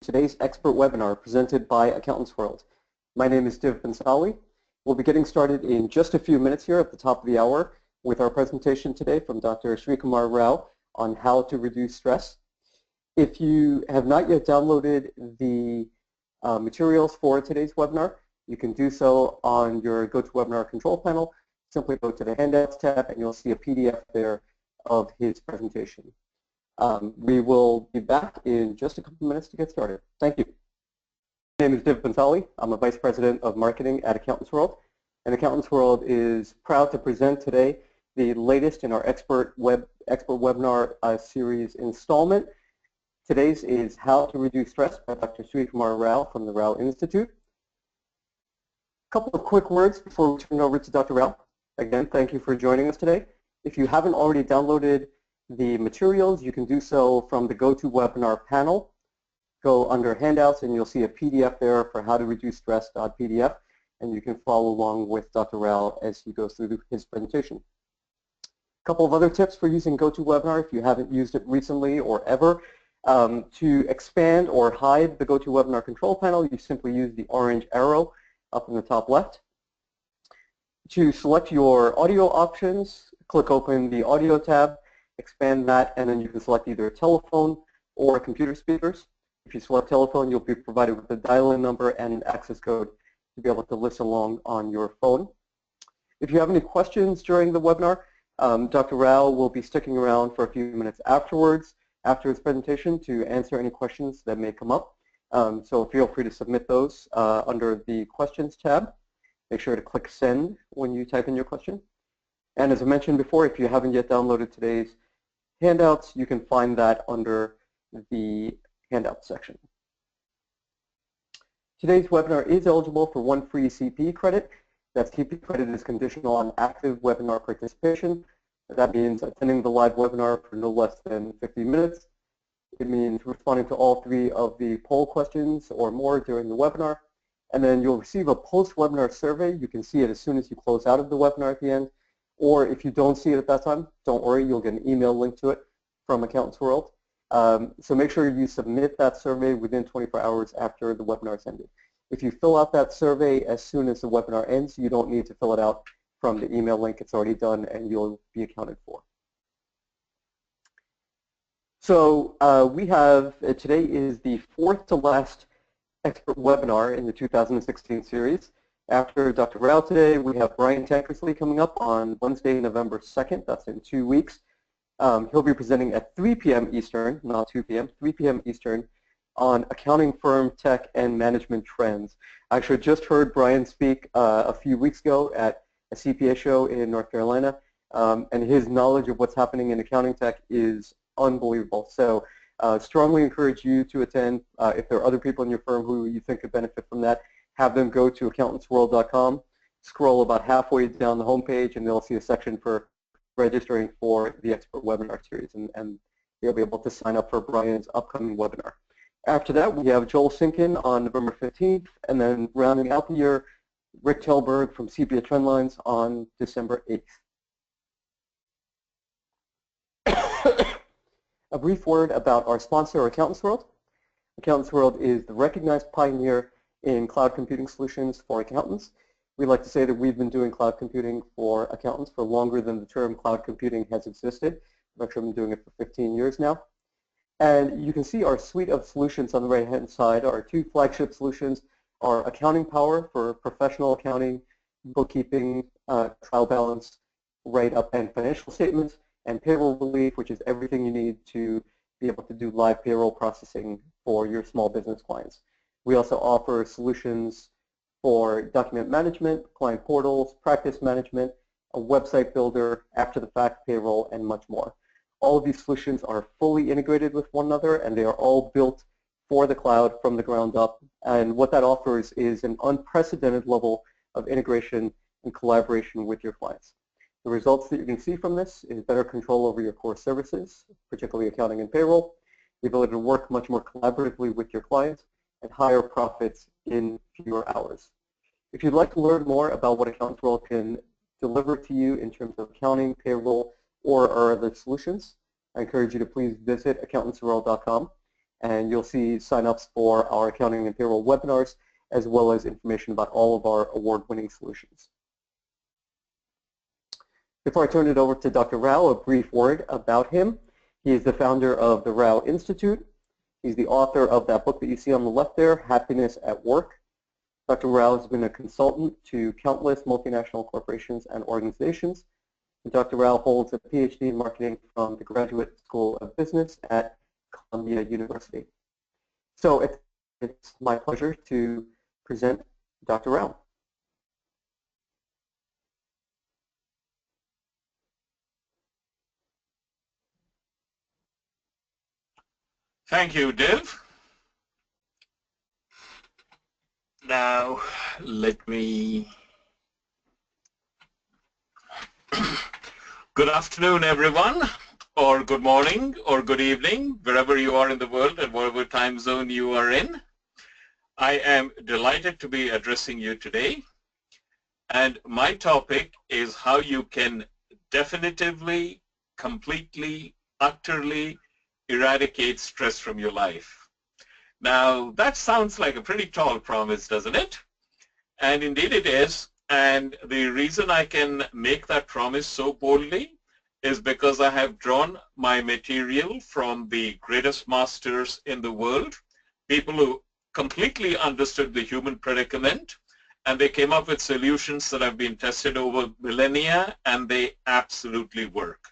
today's expert webinar presented by AccountantsWorld. My name is Div Bensali. We'll be getting started in just a few minutes here at the top of the hour with our presentation today from Dr. Srikumar Rao on how to reduce stress. If you have not yet downloaded the materials for today's webinar, you can do so on your GoToWebinar control panel. Simply go to the Handouts tab and you'll see a PDF there of his presentation. We will be back in just a couple minutes to get started. Thank you. My name is Div Bensali. I'm a Vice President of Marketing at AccountantsWorld. And AccountantsWorld is proud to present today the latest in our expert webinar series installment. Today's is How to Reduce Stress by Dr. Srikumar Rao from the Rao Institute. A couple of quick words before we turn it over to Dr. Rao. Again, thank you for joining us today. If you haven't already downloaded the materials, you can do so from the GoToWebinar panel. Go under Handouts and you'll see a PDF there for how to reduce stress.pdf, and you can follow along with Dr. Rao as he goes through his presentation. A couple of other tips for using GoToWebinar if you haven't used it recently or ever. To expand or hide the GoToWebinar control panel, you simply use the orange arrow up in the top left. To select your audio options, click open the audio tab, expand that, and then you can select either telephone or computer speakers. If you select telephone, you'll be provided with a dial-in number and an access code to be able to listen along on your phone. If you have any questions during the webinar, Dr. Rao will be sticking around for a few minutes afterwards, after his presentation, to answer any questions that may come up. So feel free to submit those under the Questions tab. Make sure to click Send when you type in your question. And as I mentioned before, if you haven't yet downloaded today's handouts, you can find that under the Handouts section. Today's webinar is eligible for one free CP credit. That CP credit is conditional on active webinar participation. That means attending the live webinar for no less than 50 minutes. It means responding to all 3 of the poll questions or more during the webinar. And then you'll receive a post-webinar survey. You can see it as soon as you close out of the webinar at the end. Or if you don't see it at that time, don't worry, you'll get an email link to it from AccountantsWorld. So make sure you submit that survey within 24 hours after the webinar is ended. If you fill out that survey as soon as the webinar ends, you don't need to fill it out from the email link. It's already done and you'll be accounted for. So we have, today is the 4th to last expert webinar in the 2016 series. After Dr. Rao today, we have Brian Tankersley coming up on Wednesday, November 2nd. That's in 2 weeks. He'll be presenting at 3 p.m. Eastern, not 2 p.m., 3 p.m. Eastern on accounting firm tech and management trends. I actually just heard Brian speak a few weeks ago at a CPA show in North Carolina, and his knowledge of what's happening in accounting tech is unbelievable. So strongly encourage you to attend. If there are other people in your firm who you think could benefit from that, have them go to accountantsworld.com, scroll about halfway down the homepage, and they'll see a section for registering for the expert webinar series, and you'll be able to sign up for Brian's upcoming webinar. After that, we have Joel Sinkin on November 15th, and then rounding out the year, Rick Telberg from CPA Trendlines on December 8th. A brief word about our sponsor, AccountantsWorld. AccountantsWorld is the recognized pioneer in cloud computing solutions for accountants. We like to say that we've been doing cloud computing for accountants for longer than the term cloud computing has existed. We've actually been doing it for 15 years now. And you can see our suite of solutions on the right-hand side. Our 2 flagship solutions are Accounting Power for professional accounting, bookkeeping, trial balance, write-up, and financial statements, and Payroll Relief, which is everything you need to be able to do live payroll processing for your small business clients. We also offer solutions for document management, client portals, practice management, a website builder, after-the-fact payroll, and much more. All of these solutions are fully integrated with one another, and they are all built for the cloud from the ground up. And what that offers is an unprecedented level of integration and collaboration with your clients. The results that you can see from this is better control over your core services, particularly accounting and payroll, the ability to work much more collaboratively with your clients, and higher profits in fewer hours. If you'd like to learn more about what AccountantsWorld can deliver to you in terms of accounting, payroll, or our other solutions, I encourage you to please visit accountantsworld.com and you'll see sign-ups for our accounting and payroll webinars, as well as information about all of our award-winning solutions. Before I turn it over to Dr. Rao, a brief word about him. He is the founder of the Rao Institute. He's the author of that book that you see on the left there, Happiness at Work. Dr. Rao has been a consultant to countless multinational corporations and organizations. And Dr. Rao holds a PhD in marketing from the Graduate School of Business at Columbia University. So it's my pleasure to present Dr. Rao. Thank you, Div. Now, let me... Good afternoon, everyone, or good morning, or good evening, wherever you are in the world and whatever time zone you are in. I am delighted to be addressing you today, and my topic is how you can definitively, completely, utterly eradicate stress from your life. Now, that sounds like a pretty tall promise, doesn't it? And indeed it is. And the reason I can make that promise so boldly is because I have drawn my material from the greatest masters in the world, people who completely understood the human predicament, and they came up with solutions that have been tested over millennia, and they absolutely work.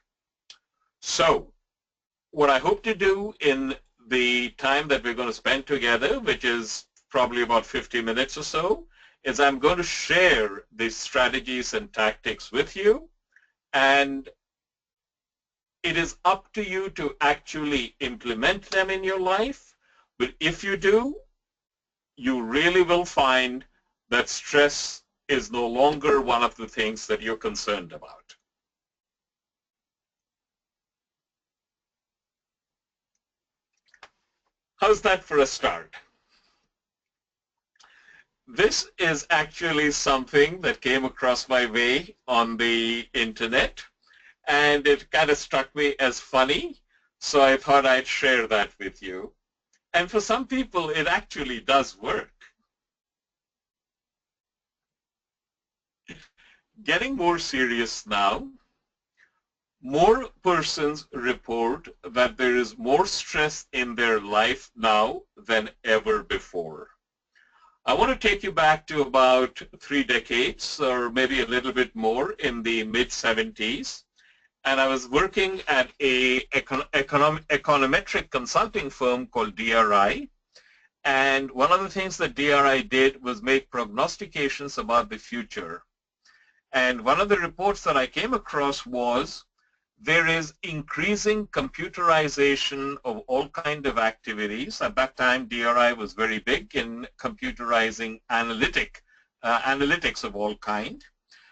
So, what I hope to do in the time that we're going to spend together, which is probably about 50 minutes or so, is I'm going to share these strategies and tactics with you, and it is up to you to actually implement them in your life. But if you do, you really will find that stress is no longer one of the things that you're concerned about. How's that for a start? This is actually something that came across my way on the internet, and it kind of struck me as funny, so I thought I'd share that with you. And for some people, it actually does work. Getting more serious now, more persons report that there is more stress in their life now than ever before. I want to take you back to about 3 decades, or maybe a little bit more, in the mid-70s. And I was working at a econometric consulting firm called DRI. And one of the things that DRI did was make prognostications about the future. And one of the reports that I came across was there is increasing computerization of all kinds of activities. At that time, DRI was very big in computerizing analytics of all kinds.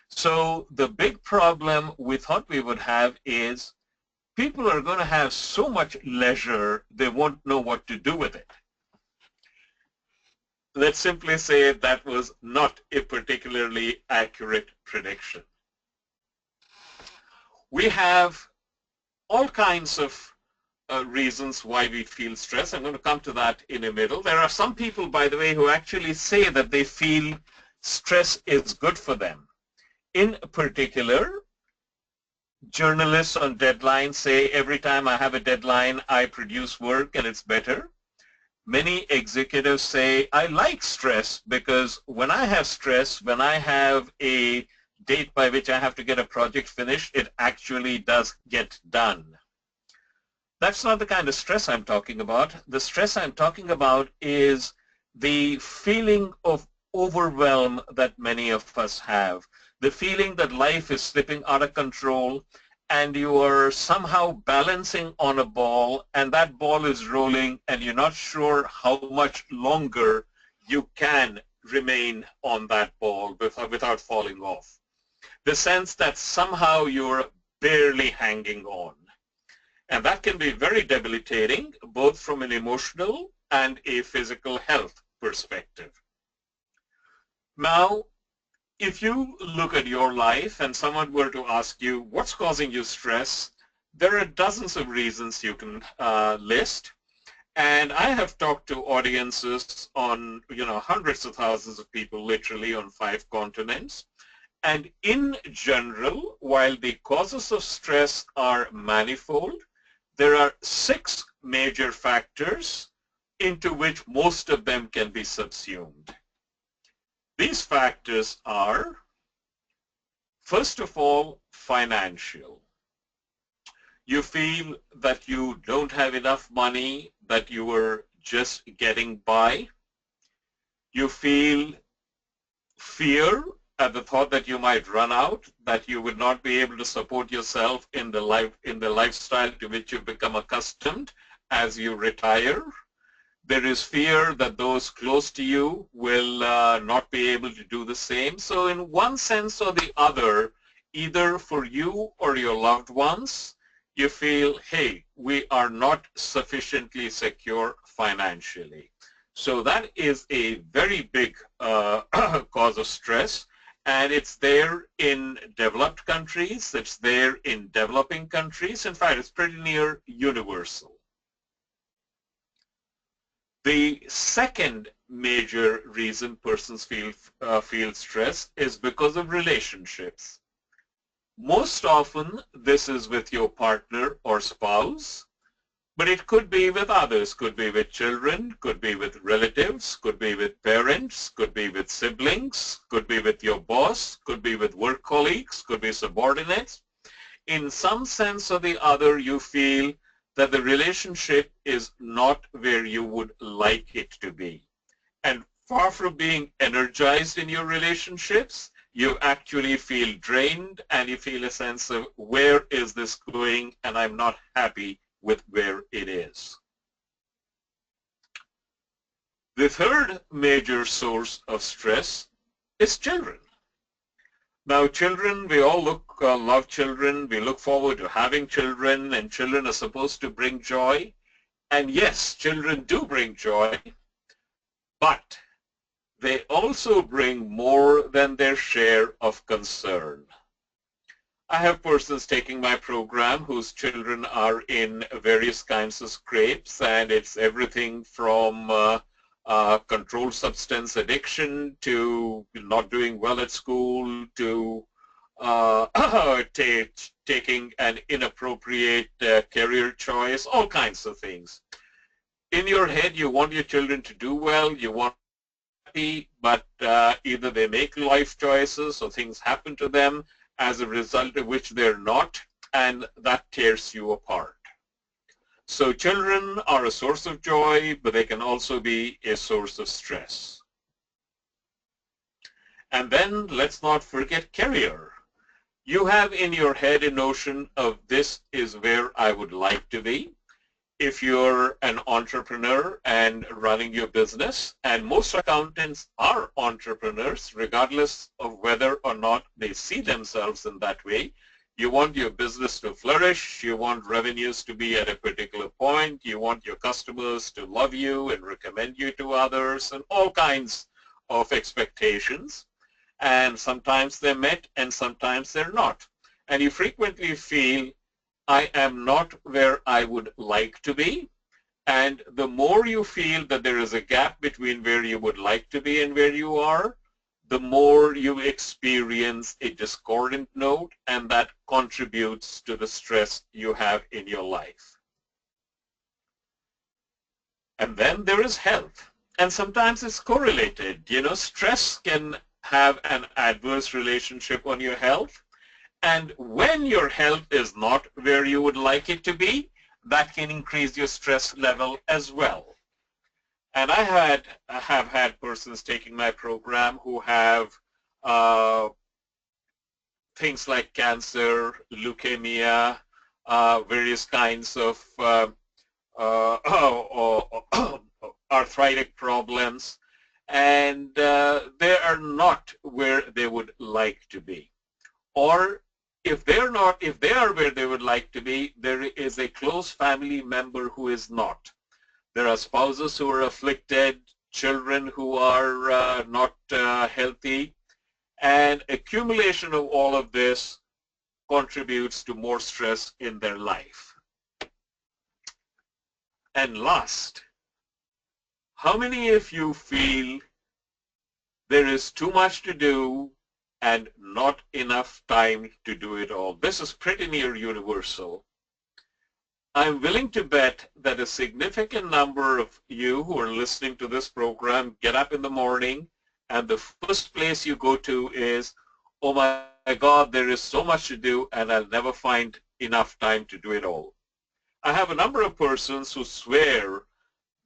So the big problem we thought we would have is people are going to have so much leisure, they won't know what to do with it. Let's simply say that was not a particularly accurate prediction. We have all kinds of reasons why we feel stress. I'm going to come to that in a minute. There are some people, by the way, who actually say that they feel stress is good for them. In particular, journalists on deadline say every time I have a deadline, I produce work and it's better. Many executives say, I like stress because when I have stress, when I have a date by which I have to get a project finished, it actually does get done. That's not the kind of stress I'm talking about. The stress I'm talking about is the feeling of overwhelm that many of us have, the feeling that life is slipping out of control and you are somehow balancing on a ball and that ball is rolling and you're not sure how much longer you can remain on that ball without falling off. The sense that somehow you're barely hanging on. And that can be very debilitating, both from an emotional and a physical health perspective. Now, if you look at your life and someone were to ask you, what's causing you stress? There are dozens of reasons you can list. And I have talked to audiences on, hundreds of thousands of people literally on 5 continents. And in general, while the causes of stress are manifold, there are 6 major factors into which most of them can be subsumed. These factors are, first of all, financial. You feel that you don't have enough money, that you are just getting by. You feel fear at the thought that you might run out, that you would not be able to support yourself in the lifestyle to which you've become accustomed as you retire. There is fear that those close to you will not be able to do the same. So in one sense or the other, either for you or your loved ones, you feel, hey, we are not sufficiently secure financially. So that is a very big cause of stress. And it's there in developed countries, it's there in developing countries. In fact, it's pretty near universal. The second major reason persons feel stress is because of relationships. Most often, this is with your partner or spouse, but it could be with others, could be with children, could be with relatives, could be with parents, could be with siblings, could be with your boss, could be with work colleagues, could be subordinates. In some sense or the other, you feel that the relationship is not where you would like it to be. And far from being energized in your relationships, you actually feel drained and you feel a sense of where is this going and I'm not happy with where it is. The third major source of stress is children. Now children, we all love children, we look forward to having children, and children are supposed to bring joy. And yes, children do bring joy, but they also bring more than their share of concern. I have persons taking my program whose children are in various kinds of scrapes, and it's everything from controlled substance addiction to not doing well at school to taking an inappropriate career choice, all kinds of things. In your head, you want your children to do well, you want happy, but either they make life choices or things happen to them as a result of which they're not, and that tears you apart. So children are a source of joy, but they can also be a source of stress. And then let's not forget career. You have in your head a notion of this is where I would like to be. If you're an entrepreneur and running your business, and most accountants are entrepreneurs, regardless of whether or not they see themselves in that way, you want your business to flourish, you want revenues to be at a particular point, you want your customers to love you and recommend you to others, and all kinds of expectations. And sometimes they're met and sometimes they're not. And you frequently feel, I am not where I would like to be. And the more you feel that there is a gap between where you would like to be and where you are, the more you experience a discordant note, and that contributes to the stress you have in your life. And then there is health. And sometimes it's correlated. Stress can have an adverse relationship on your health. And when your health is not where you would like it to be, that can increase your stress level as well. And I have had persons taking my program who have things like cancer, leukemia, various kinds of arthritic problems, and they are not where they would like to be. Or if they are where they would like to be, there is a close family member who is not. There are spouses who are afflicted, children who are not healthy, and accumulation of all of this contributes to more stress in their life. And last, How many of you feel there is too much to do and not enough time to do it all? This is pretty near universal. I'm willing to bet that a significant number of you who are listening to this program get up in the morning and the first place you go to is, oh my God, there is so much to do and I'll never find enough time to do it all. I have a number of persons who swear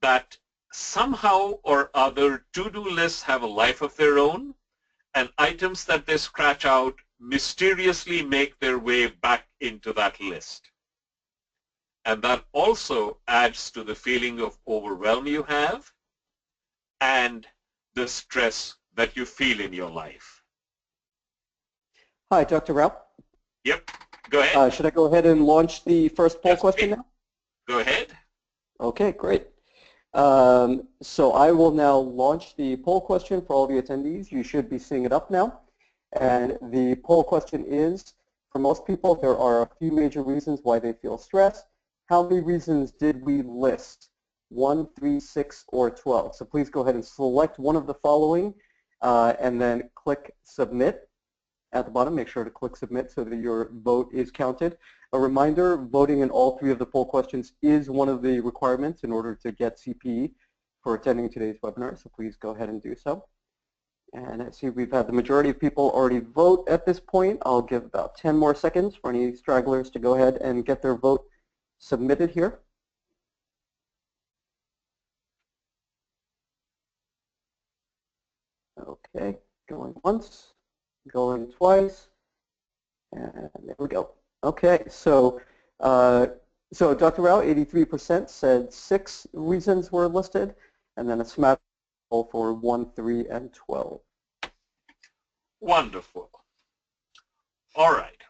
that somehow or other to-do lists have a life of their own, and items that they scratch out mysteriously make their way back into that list. And that also adds to the feeling of overwhelm you have and the stress that you feel in your life. Hi, Dr. Rao. Yep, go ahead. Should I go ahead and launch the first poll question now? Go ahead. Okay, great. So I will now launch the poll question for all the attendees. You should be seeing it up now. And the poll question is, for most people, there are a few major reasons why they feel stressed. How many reasons did we list? 1, 3, 6, or 12? So please go ahead and select one of the following and then click submit at the bottom. Make sure to click submit so that your vote is counted. A reminder, voting in all 3 of the poll questions is one of the requirements in order to get CPE for attending today's webinar, so please go ahead and do so. And I see we've had the majority of people already vote at this point. I'll give about 10 more seconds for any stragglers to go ahead and get their vote submitted here. Okay, going once, going twice, and there we go. Okay, so Dr. Rao, 83% said 6 reasons were listed, and then a smattering for 1, 3, and 12. Wonderful. All right.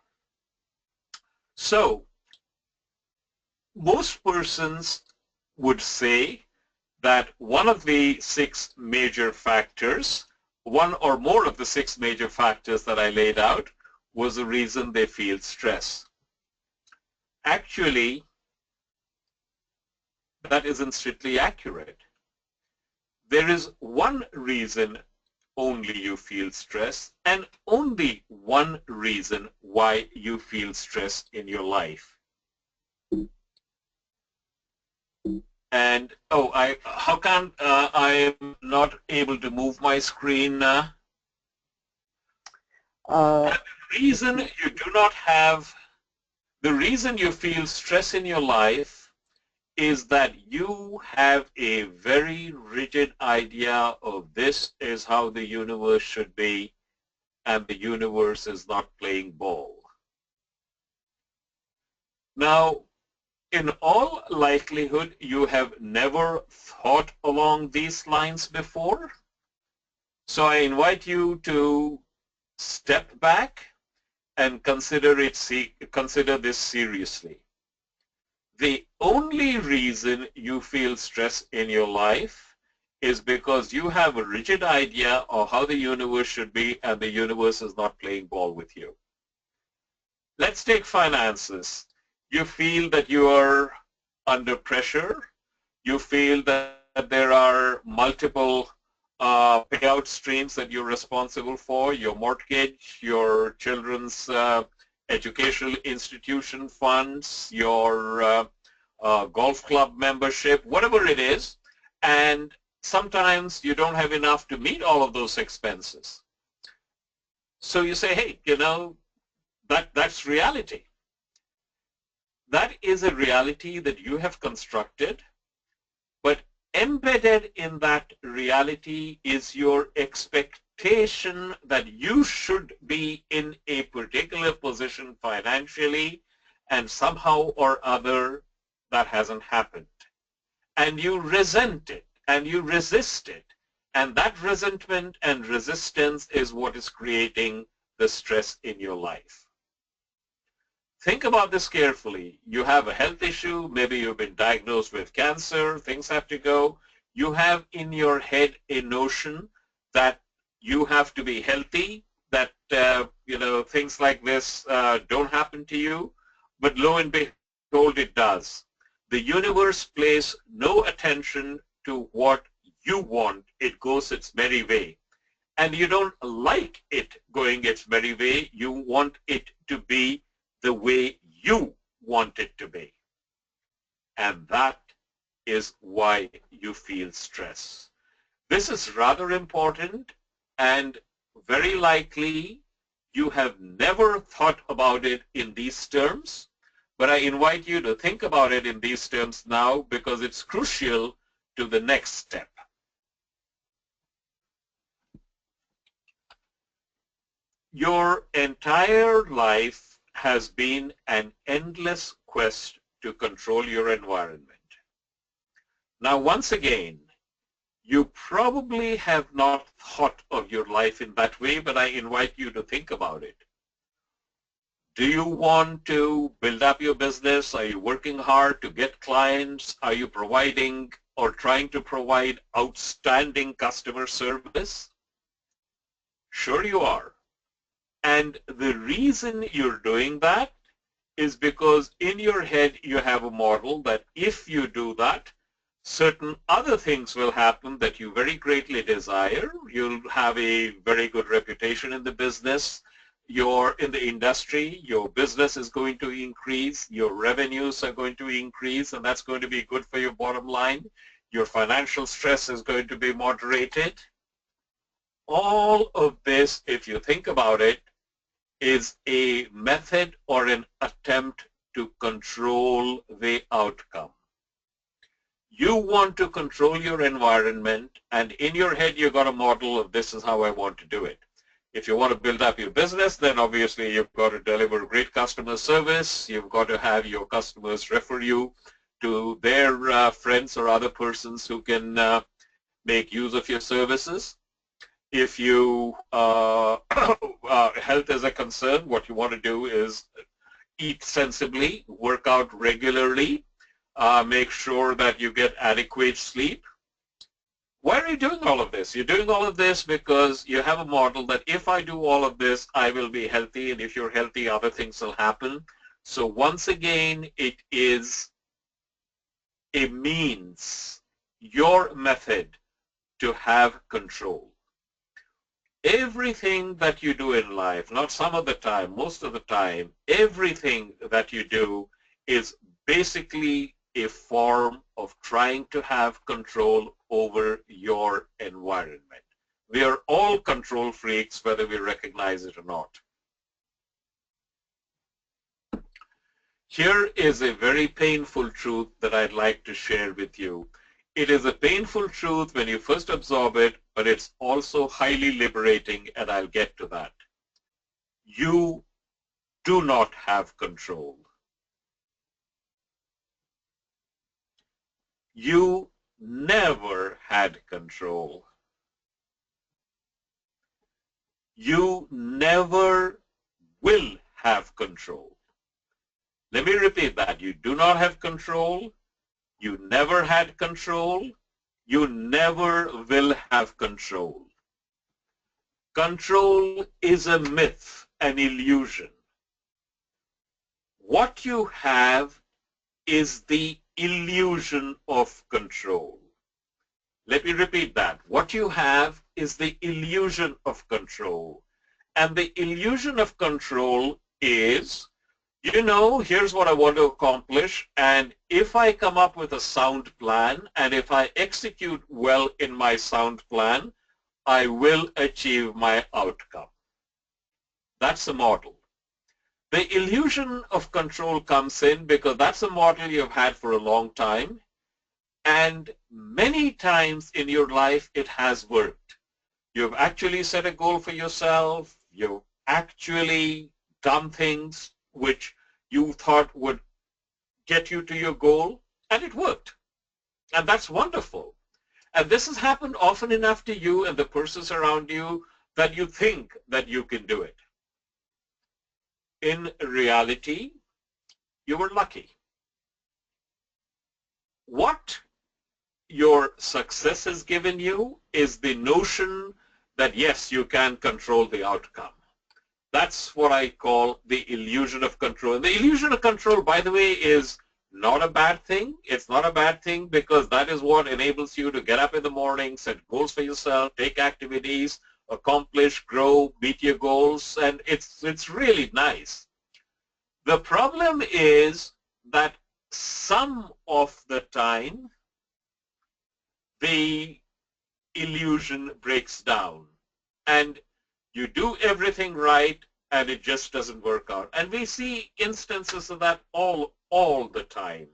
So most persons would say that one of the 6 major factors, one or more of the 6 major factors that I laid out, was the reason they feel stress. Actually, that isn't strictly accurate. There is one reason only you feel stress, and only one reason why you feel stress in your life. And how come I am not able to move my screen? The reason you do not have, the reason you feel stress in your life is that you have a very rigid idea of this is how the universe should be, and the universe is not playing ball. Now, in all likelihood, you have never thought along these lines before. So I invite you to step back and consider this seriously. The only reason you feel stress in your life is because you have a rigid idea of how the universe should be, and the universe is not playing ball with you. Let's take finances. You feel that you are under pressure. You feel that there are multiple payout streams that you're responsible for, your mortgage, your children's educational institution funds, your golf club membership, whatever it is, and sometimes you don't have enough to meet all of those expenses. So you say, hey, you know, that's reality. That is a reality that you have constructed, but embedded in that reality is your expectation that you should be in a particular position financially, and somehow or other that hasn't happened. And you resent it, and you resist it, and that resentment and resistance is what is creating the stress in your life. Think about this carefully. You have a health issue, maybe you've been diagnosed with cancer, things have to go. You have in your head a notion that you have to be healthy, that you know, things like this don't happen to you, but lo and behold, it does. The universe pays no attention to what you want it goes its merry way. And you don't like it going its merry way. You want it to be the way you want it to be. And that is why you feel stress. This is rather important, and very likely you have never thought about it in these terms, but I invite you to think about it in these terms now because it's crucial to the next step. Your entire life has been an endless quest to control your environment. Now, once again, you probably have not thought of your life in that way, but I invite you to think about it. Do you want to build up your business? Are you working hard to get clients? Are you providing or trying to provide outstanding customer service? Sure you are. And the reason you're doing that is because in your head you have a model that if you do that, certain other things will happen that you very greatly desire. You'll have a very good reputation in the business. You're in the industry. Your business is going to increase. Your revenues are going to increase, and that's going to be good for your bottom line. Your financial stress is going to be moderated. All of this, if you think about it, is a method or an attempt to control the outcome. You want to control your environment, and in your head you've got a model of this is how I want to do it. If you want to build up your business, then obviously you've got to deliver great customer service. You've got to have your customers refer you to their friends or other persons who can make use of your services. If you health is a concern, what you want to do is eat sensibly, work out regularly, make sure that you get adequate sleep. Why are you doing all of this? You're doing all of this because you have a model that if I do all of this, I will be healthy, and if you're healthy, other things will happen. So once again, it is a means, your method to have control. Everything that you do in life, not some of the time, most of the time, everything that you do is basically a form of trying to have control over your environment. We are all control freaks, whether we recognize it or not. Here is a very painful truth that I'd like to share with you. It is a painful truth when you first absorb it, but it's also highly liberating, and I'll get to that. You do not have control. You never had control. You never will have control. Let me repeat that. You do not have control. You never had control. You never will have control. Control is a myth, an illusion. What you have is the illusion of control. Let me repeat that. What you have is the illusion of control. And the illusion of control is, you know, here's what I want to accomplish, and if I come up with a sound plan, and if I execute well in my sound plan, I will achieve my outcome. That's the model. The illusion of control comes in because that's a model you've had for a long time, and many times in your life it has worked. You've actually set a goal for yourself. You've actually done things which you thought would get you to your goal, and it worked. And that's wonderful. And this has happened often enough to you and the persons around you that you think that you can do it. In reality, you were lucky. What your success has given you is the notion that, yes, you can control the outcome. That's what I call the illusion of control. And the illusion of control, by the way, is not a bad thing. It's not a bad thing because that is what enables you to get up in the morning, set goals for yourself, take activities, accomplish, grow, meet your goals, and it's really nice. The problem is that some of the time the illusion breaks down and you do everything right and it just doesn't work out. And we see instances of that all the time.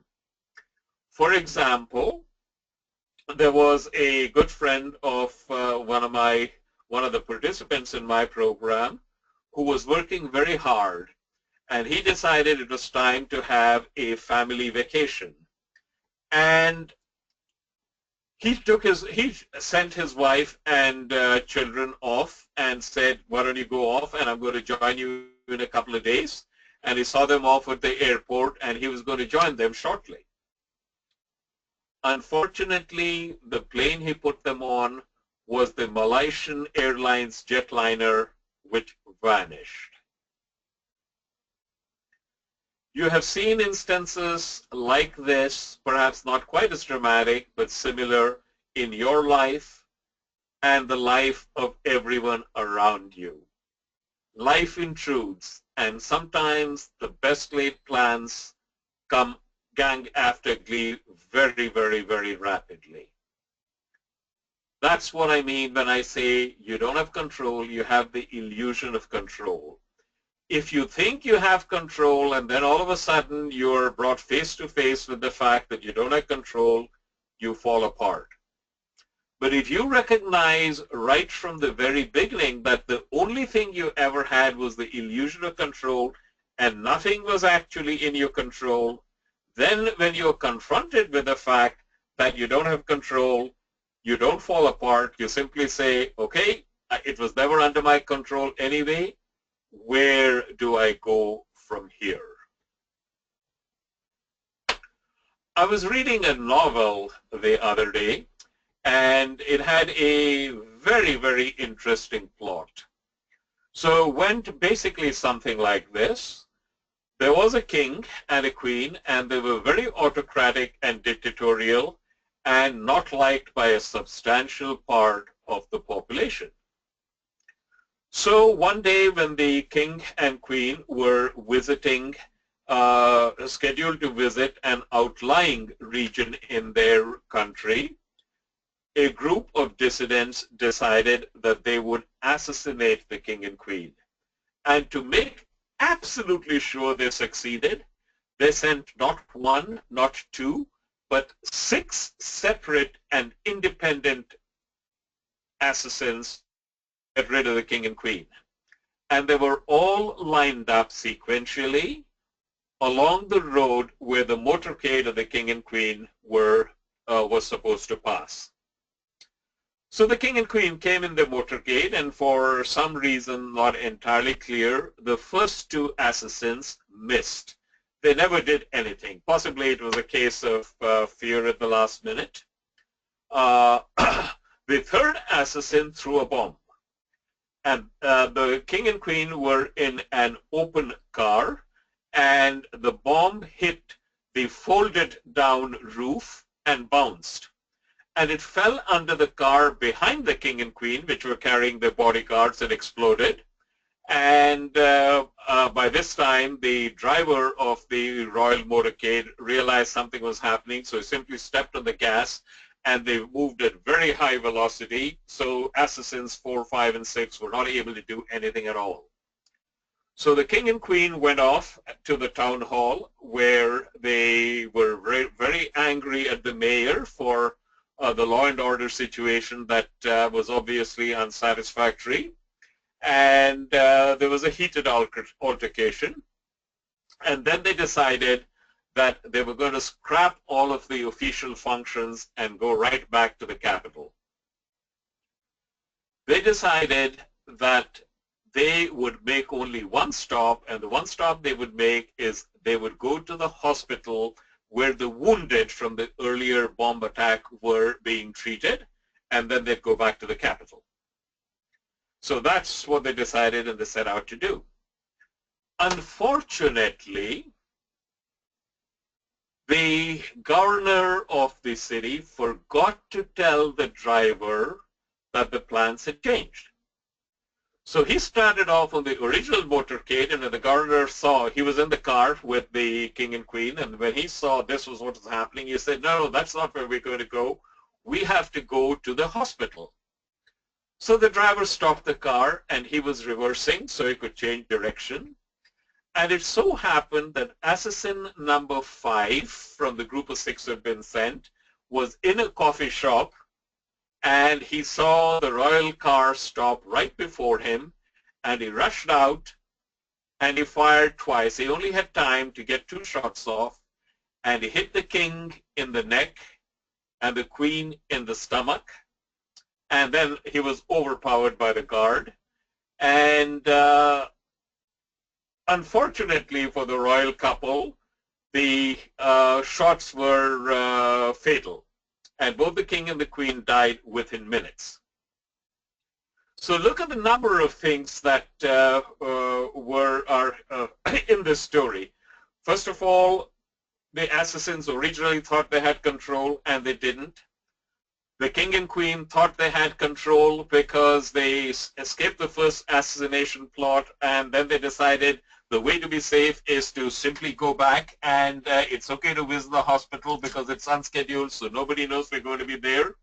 For example, there was a good friend of one of the participants in my program who was working very hard, and he decided it was time to have a family vacation. And he sent his wife and children off and said, why don't you go off and I'm going to join you in a couple of days. And he saw them off at the airport and he was going to join them shortly. Unfortunately, the plane he put them on was the Malaysian Airlines jetliner, which vanished. You have seen instances like this, perhaps not quite as dramatic, but similar in your life and the life of everyone around you. Life intrudes, and sometimes the best laid plans come gang after glee very, very, very rapidly. That's what I mean when I say you don't have control, you have the illusion of control. If you think you have control and then all of a sudden you're brought face to face with the fact that you don't have control, you fall apart. But if you recognize right from the very beginning that the only thing you ever had was the illusion of control and nothing was actually in your control, then when you're confronted with the fact that you don't have control, you don't fall apart. You simply say, okay, it was never under my control anyway. Where do I go from here? I was reading a novel the other day, and it had a very, very interesting plot. So it went basically something like this. There was a king and a queen, and they were very autocratic and dictatorial and not liked by a substantial part of the population. So one day when the king and queen were visiting, scheduled to visit an outlying region in their country, a group of dissidents decided that they would assassinate the king and queen. And to make absolutely sure they succeeded, they sent not one, not two, but 6 separate and independent assassins to get rid of the king and queen. And they were all lined up sequentially along the road where the motorcade of the king and queen was supposed to pass. So the king and queen came in the motorcade, and for some reason not entirely clear, the first 2 assassins missed. They never did anything. Possibly it was a case of fear at the last minute. The 3rd assassin threw a bomb. And the king and queen were in an open car, and the bomb hit the folded down roof and bounced. And it fell under the car behind the king and queen, which were carrying their bodyguards, and exploded. And by this time, the driver of the royal motorcade realized something was happening, so he simply stepped on the gas, and they moved at very high velocity. So assassins 4, 5, and 6 were not able to do anything at all. So the king and queen went off to the town hall, where they were very, very angry at the mayor for the law and order situation that was obviously unsatisfactory. And there was a heated altercation. And then they decided that they were going to scrap all of the official functions and go right back to the capital. They decided that they would make only one stop, and the one stop they would make is they would go to the hospital where the wounded from the earlier bomb attack were being treated, and then they'd go back to the capital. So that's what they decided and they set out to do. Unfortunately, The governor of the city forgot to tell the driver that the plans had changed. So he started off on the original motorcade, and when the governor saw, he was in the car with the king and queen, and when he saw this was what was happening, he said, no, that's not where we're going to go. We have to go to the hospital. So the driver stopped the car, and he was reversing so he could change direction. And it so happened that assassin number 5 from the group of 6 who had been sent was in a coffee shop, and he saw the royal car stop right before him, and he rushed out and he fired twice. He only had time to get 2 shots off, and he hit the king in the neck and the queen in the stomach, and then he was overpowered by the guard. And unfortunately for the royal couple, the shots were fatal, and both the king and the queen died within minutes. So look at the number of things that are in this story. First of all, the assassins originally thought they had control, and they didn't. The king and queen thought they had control because they escaped the first assassination plot, and then they decided the way to be safe is to simply go back, and it's okay to visit the hospital because it's unscheduled, so nobody knows we're going to be there.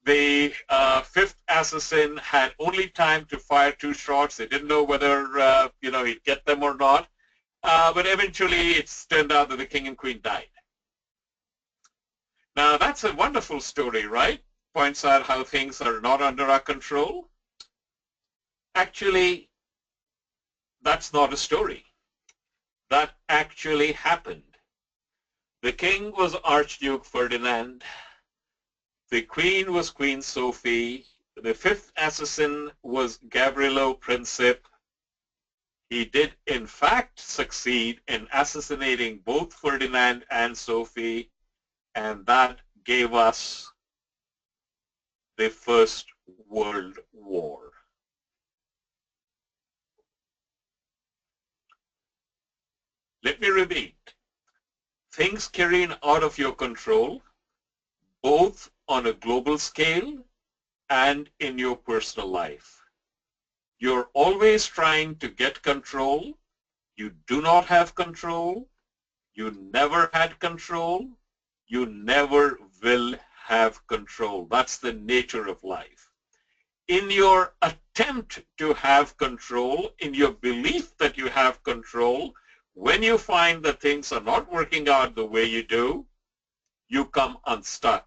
The 5th assassin had only time to fire 2 shots. They didn't know whether he'd get them or not, but eventually it's turned out that the king and queen died. Now that's a wonderful story, right? Points out how things are not under our control. Actually, that's not a story. That actually happened. The king was Archduke Ferdinand. The queen was Queen Sophie. The 5th assassin was Gabriello Princip. He did in fact succeed in assassinating both Ferdinand and Sophie, and that gave us the First World War. Let me repeat. Things carrying out of your control, both on a global scale and in your personal life. You're always trying to get control. You do not have control. You never had control. You never will have control. That's the nature of life. In your attempt to have control, in your belief that you have control, when you find that things are not working out the way you do, you come unstuck.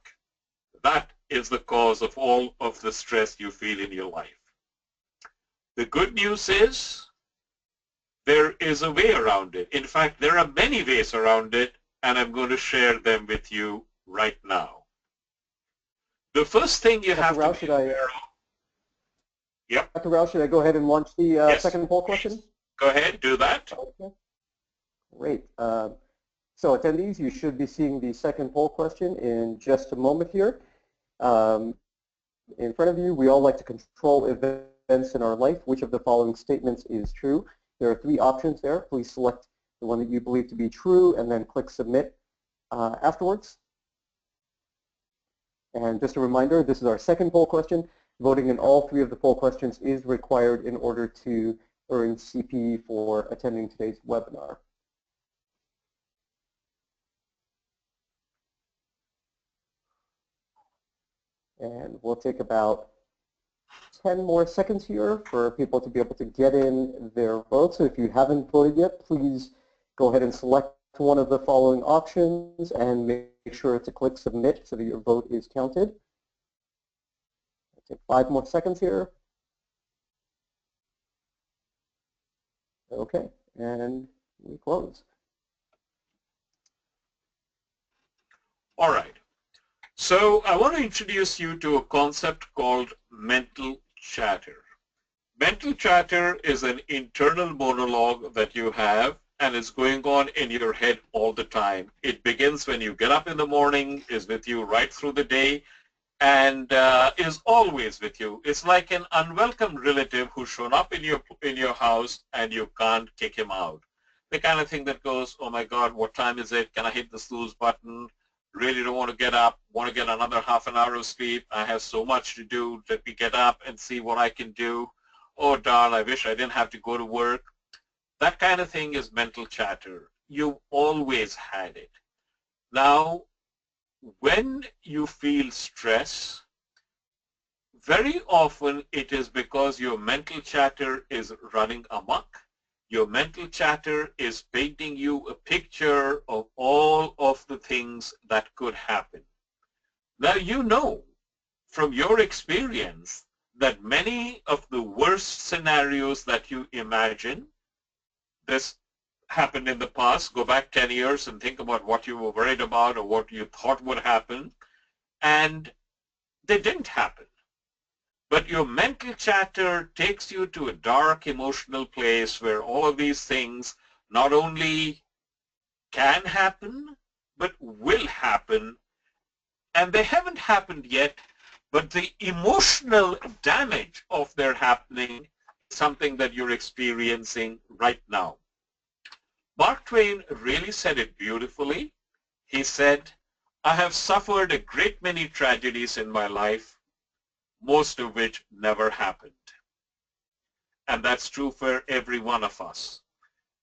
That is the cause of all of the stress you feel in your life. The good news is there is a way around it. In fact, there are many ways around it, and I'm going to share them with you right now. The first thing you have to be aware of. Yep. Dr. Rao, should I go ahead and launch the Yes. second poll question? Go ahead, do that. Okay. Great. So attendees, you should be seeing the second poll question in just a moment here. In front of you, we all like to control events in our life. Which of the following statements is true? There are 3 options there. Please select the one that you believe to be true and then click submit afterwards. And just a reminder, this is our second poll question. Voting in all 3 of the poll questions is required in order to earn CP for attending today's webinar. And we'll take about 10 more seconds here for people to be able to get in their votes. So if you haven't voted yet, please go ahead and select one of the following options and make sure to click submit so that your vote is counted. I'll take 5 more seconds here. Okay, and we close. All right. So I want to introduce you to a concept called mental chatter. Mental chatter is an internal monologue that you have and is going on in your head all the time. It begins when you get up in the morning, is with you right through the day, and is always with you. It's like an unwelcome relative who's shown up in your house and you can't kick him out. The kind of thing that goes, oh my God, what time is it? Can I hit the snooze button? Really don't want to get up, want to get another half an hour of sleep. I have so much to do. Let me get up and see what I can do. Oh darn, I wish I didn't have to go to work. That kind of thing is mental chatter. You've always had it. Now, when you feel stress, very often it is because your mental chatter is running amok. Your mental chatter is painting you a picture of all of the things that could happen. Now you know from your experience that many of the worst scenarios that you imagine, this happened in the past, go back 10 years and think about what you were worried about or what you thought would happen, and they didn't happen. But your mental chatter takes you to a dark emotional place where all of these things not only can happen, but will happen. And they haven't happened yet, but the emotional damage of their happening is something that you're experiencing right now. Mark Twain really said it beautifully. He said, I have suffered a great many tragedies in my life, most of which never happened. And that's true for every one of us.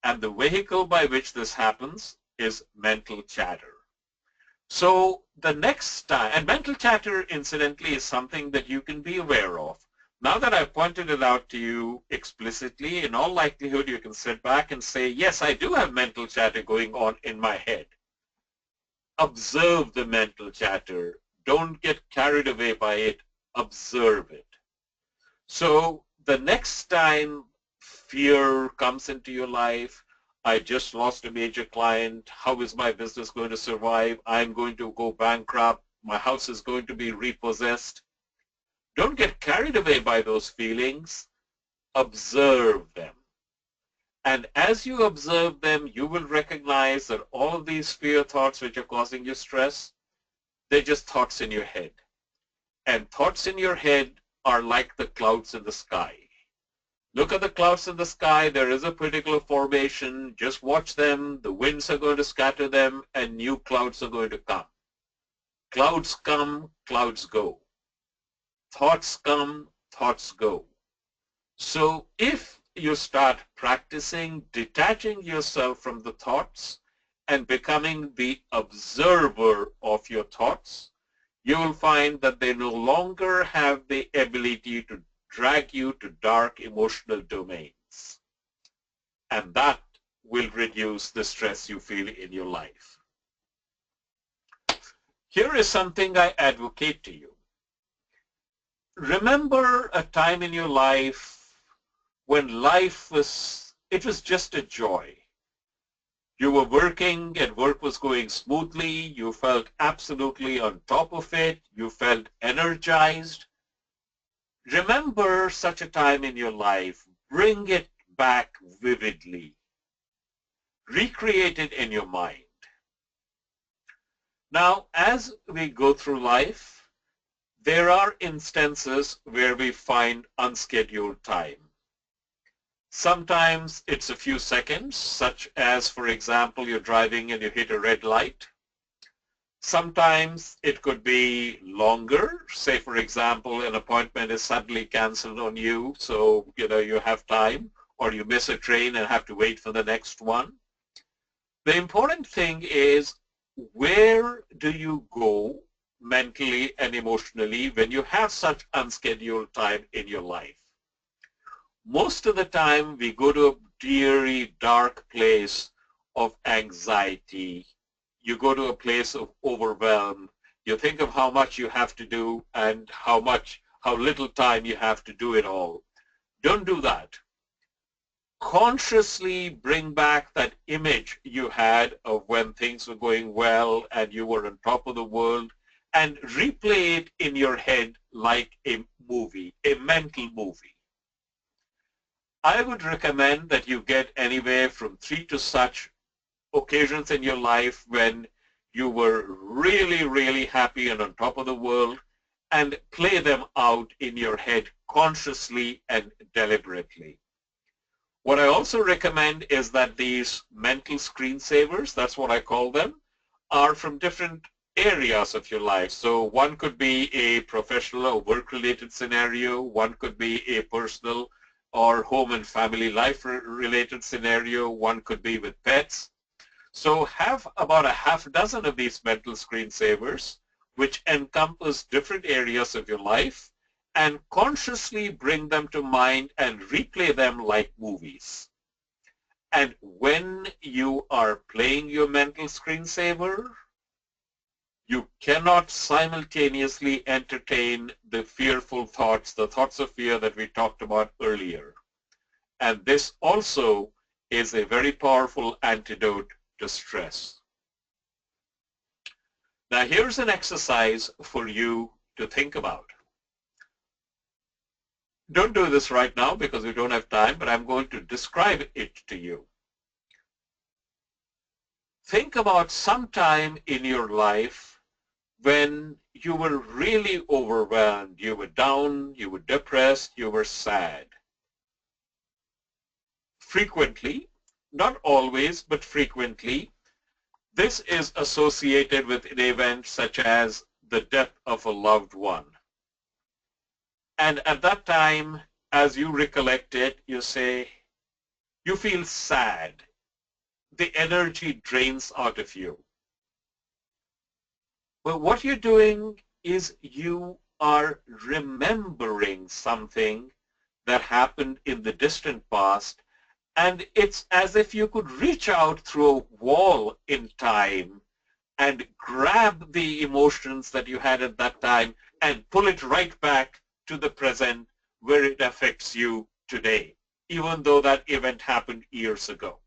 And the vehicle by which this happens is mental chatter. So the next time, and mental chatter incidentally is something that you can be aware of. Now that I've pointed it out to you explicitly, in all likelihood you can sit back and say, yes, I do have mental chatter going on in my head. Observe the mental chatter. Don't get carried away by it. Observe it. So the next time fear comes into your life, I just lost a major client, how is my business going to survive? I'm going to go bankrupt, my house is going to be repossessed. Don't get carried away by those feelings. Observe them. And as you observe them, you will recognize that all of these fear thoughts which are causing you stress, they're just thoughts in your head. And thoughts in your head are like the clouds in the sky. Look at the clouds in the sky. There is a particular formation. Just watch them. The winds are going to scatter them, and new clouds are going to come. Clouds come, clouds go. Thoughts come, thoughts go. So if you start practicing detaching yourself from the thoughts and becoming the observer of your thoughts, you will find that they no longer have the ability to drag you to dark emotional domains. And that will reduce the stress you feel in your life. Here is something I advocate to you. Remember a time in your life when life was just a joy. You were working and work was going smoothly. You felt absolutely on top of it. You felt energized. Remember such a time in your life. Bring it back vividly. Recreate it in your mind. Now, as we go through life, there are instances where we find unscheduled time. Sometimes it's a few seconds, such as, for example, you're driving and you hit a red light. Sometimes it could be longer. Say, for example, an appointment is suddenly canceled on you, so you have time, or you miss a train and have to wait for the next one. The important thing is, where do you go mentally and emotionally when you have such unscheduled time in your life? Most of the time, we go to a dreary, dark place of anxiety. You go to a place of overwhelm. You think of how much you have to do and how little time you have to do it all. Don't do that. Consciously bring back that image you had of when things were going well and you were on top of the world, and replay it in your head like a movie, a mental movie. I would recommend that you get anywhere from 3 to such occasions in your life when you were really, really happy and on top of the world, and play them out in your head consciously and deliberately. What I also recommend is that these mental screensavers, that's what I call them, are from different areas of your life. So one could be a professional or work-related scenario. One could be a personal or home and family life related scenario. One could be with pets. So have about a half dozen of these mental screensavers which encompass different areas of your life, and consciously bring them to mind and replay them like movies. And when you are playing your mental screensaver, you cannot simultaneously entertain the fearful thoughts, the thoughts of fear that we talked about earlier. And this also is a very powerful antidote to stress. Now here's an exercise for you to think about. Don't do this right now because we don't have time, but I'm going to describe it to you. Think about some time in your life when you were really overwhelmed, you were down, you were depressed, you were sad. Frequently, not always, but frequently, this is associated with an event such as the death of a loved one. And at that time, as you recollect it, you say, you feel sad. The energy drains out of you. But what you're doing is you are remembering something that happened in the distant past, and it's as if you could reach out through a wall in time and grab the emotions that you had at that time and pull it right back to the present where it affects you today, even though that event happened years ago.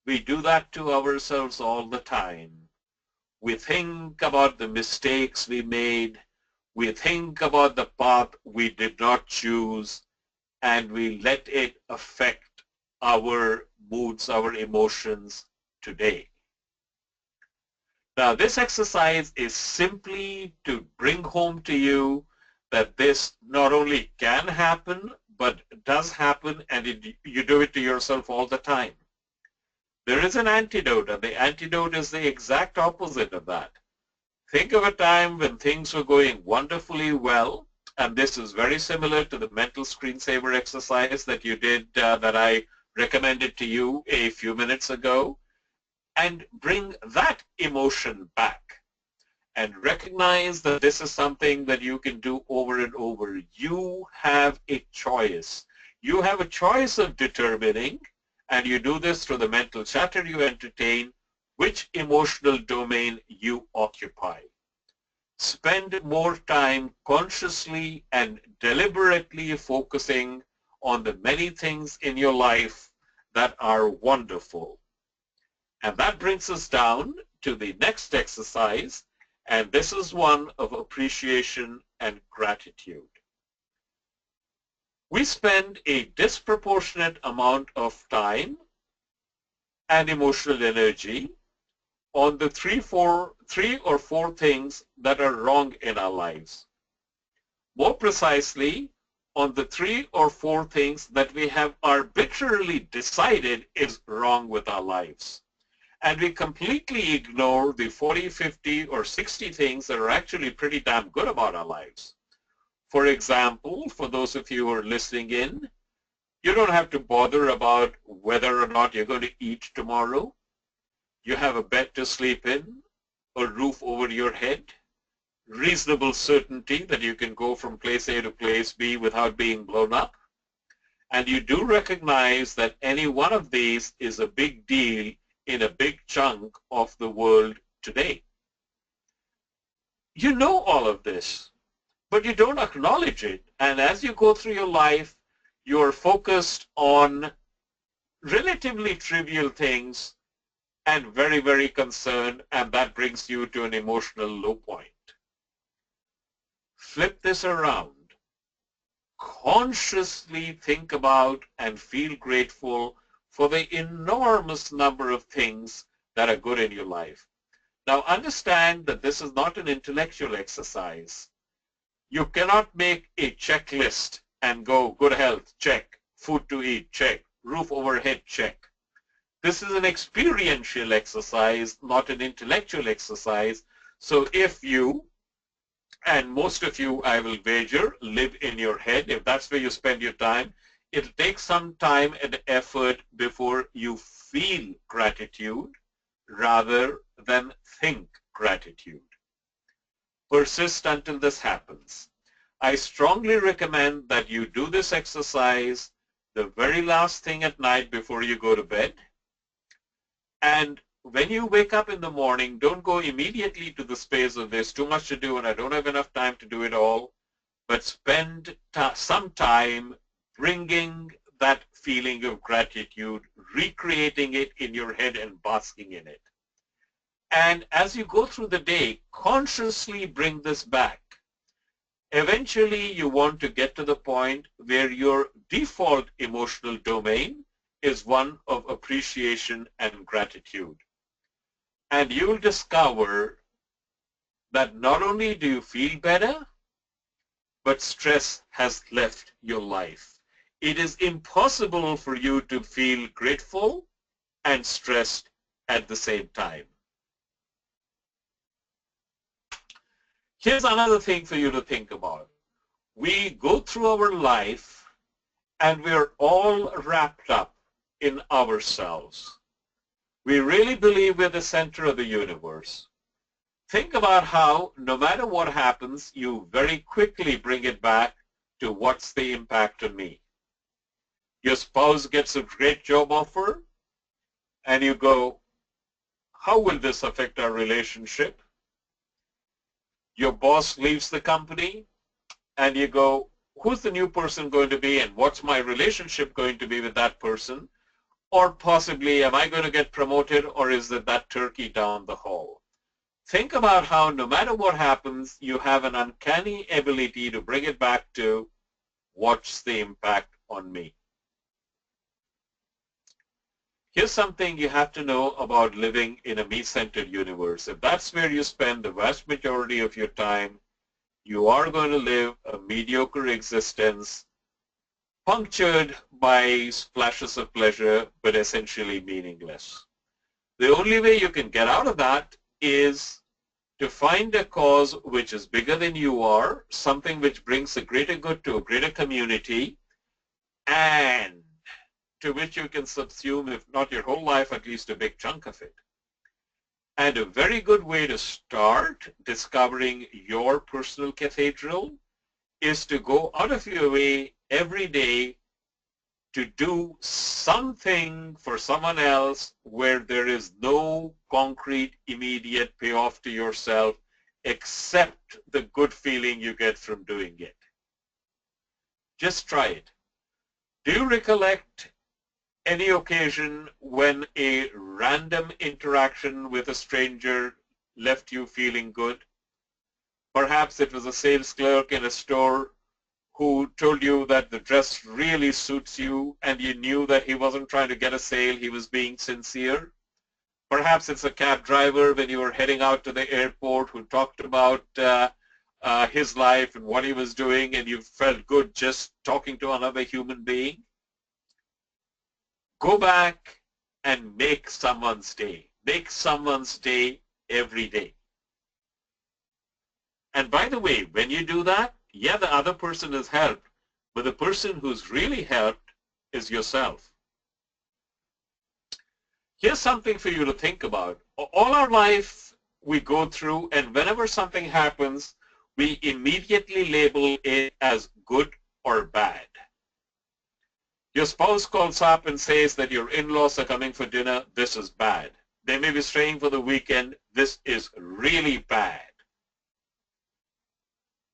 We do that to ourselves all the time. We think about the mistakes we made. We think about the path we did not choose, and we let it affect our moods, our emotions today. Now, this exercise is simply to bring home to you that this not only can happen, but does happen, and you do it to yourself all the time. There is an antidote, and the antidote is the exact opposite of that. Think of a time when things were going wonderfully well, and this is very similar to the mental screensaver exercise that you did, that I recommended to you a few minutes ago, and bring that emotion back. And recognize that this is something that you can do over and over. You have a choice. You have a choice of determining, and you do this through the mental chatter you entertain, which emotional domain you occupy. Spend more time consciously and deliberately focusing on the many things in your life that are wonderful. And that brings us down to the next exercise, and this is one of appreciation and gratitude. We spend a disproportionate amount of time and emotional energy on the three or four things that are wrong in our lives. More precisely, on the 3 or 4 things that we have arbitrarily decided is wrong with our lives. And we completely ignore the 40, 50, or 60 things that are actually pretty damn good about our lives. For example, for those of you who are listening in, you don't have to bother about whether or not you're going to eat tomorrow. You have a bed to sleep in, a roof over your head, reasonable certainty that you can go from place A to place B without being blown up. And you do recognize that any one of these is a big deal in a big chunk of the world today. You know all of this, but you don't acknowledge it. And as you go through your life, you're focused on relatively trivial things and very, very concerned, and that brings you to an emotional low point. Flip this around. Consciously think about and feel grateful for the enormous number of things that are good in your life. Now understand that this is not an intellectual exercise. You cannot make a checklist and go, good health, check. Food to eat, check. Roof overhead, check. This is an experiential exercise, not an intellectual exercise. So if you, and most of you, I will wager, live in your head, if that's where you spend your time, it'll take some time and effort before you feel gratitude rather than think gratitude. Persist until this happens. I strongly recommend that you do this exercise the very last thing at night before you go to bed. And when you wake up in the morning, don't go immediately to the space of there's too much to do and I don't have enough time to do it all, but spend some time bringing that feeling of gratitude, recreating it in your head and basking in it. And as you go through the day, consciously bring this back. Eventually, you want to get to the point where your default emotional domain is one of appreciation and gratitude. And you will discover that not only do you feel better, but stress has left your life. It is impossible for you to feel grateful and stressed at the same time. Here's another thing for you to think about. We go through our life and we're all wrapped up in ourselves. We really believe we're the center of the universe. Think about how, no matter what happens, you very quickly bring it back to what's the impact on me. Your spouse gets a great job offer and you go, how will this affect our relationship? Your boss leaves the company and you go, who's the new person going to be and what's my relationship going to be with that person? Or possibly, am I going to get promoted or is it that turkey down the hall? Think about how no matter what happens, you have an uncanny ability to bring it back to what's the impact on me. Here's something you have to know about living in a me-centered universe. If that's where you spend the vast majority of your time, you are going to live a mediocre existence punctured by splashes of pleasure, but essentially meaningless. The only way you can get out of that is to find a cause which is bigger than you are, something which brings a greater good to a greater community, and to which you can subsume, if not your whole life, at least a big chunk of it. And a very good way to start discovering your personal cathedral is to go out of your way every day to do something for someone else where there is no concrete, immediate payoff to yourself except the good feeling you get from doing it. Just try it. Do you recollect any occasion when a random interaction with a stranger left you feeling good? Perhaps it was a sales clerk in a store who told you that the dress really suits you and you knew that he wasn't trying to get a sale, he was being sincere. Perhaps it's a cab driver when you were heading out to the airport who talked about his life and what he was doing and you felt good just talking to another human being. Go back and make someone's day. Make someone's day every day. And by the way, when you do that, yeah, the other person is helped, but the person who's really helped is yourself. Here's something for you to think about. All our life we go through, and whenever something happens, we immediately label it as good or bad. Your spouse calls up and says that your in-laws are coming for dinner. This is bad. They may be staying for the weekend. This is really bad.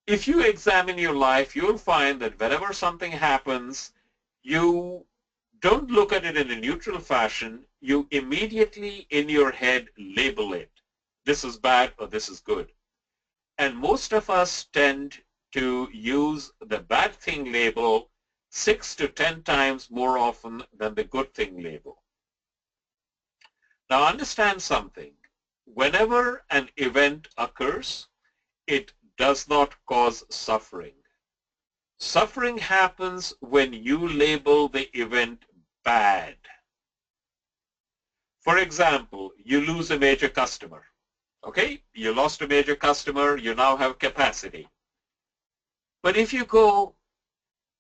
If you examine your life, you'll find that whenever something happens, you don't look at it in a neutral fashion. You immediately in your head label it. This is bad or this is good. And most of us tend to use the bad thing label 6 to 10 times more often than the good thing label. Now understand something. Whenever an event occurs, it does not cause suffering. Suffering happens when you label the event bad. For example, you lose a major customer. Okay, you lost a major customer, you now have capacity. But if you go,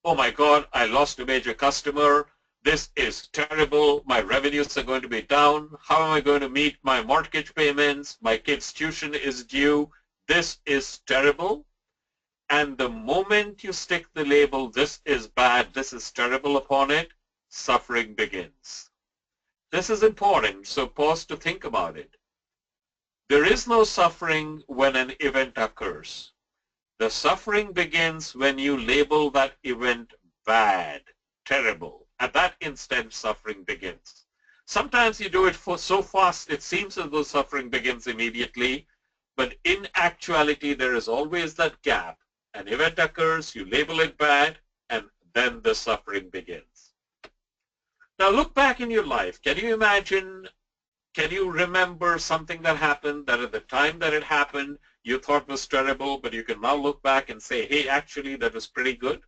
oh my God, I lost a major customer, this is terrible, my revenues are going to be down, how am I going to meet my mortgage payments, my kid's tuition is due, this is terrible. And the moment you stick the label, this is bad, this is terrible upon it, suffering begins. This is important, so pause to think about it. There is no suffering when an event occurs. The suffering begins when you label that event bad, terrible. At that instant, suffering begins. Sometimes you do it so fast, it seems as though suffering begins immediately, but in actuality, there is always that gap. An event occurs, you label it bad, and then the suffering begins. Now look back in your life. Can you imagine, can you remember something that happened that at the time that it happened, you thought was terrible, but you can now look back and say, hey, actually, that was pretty good?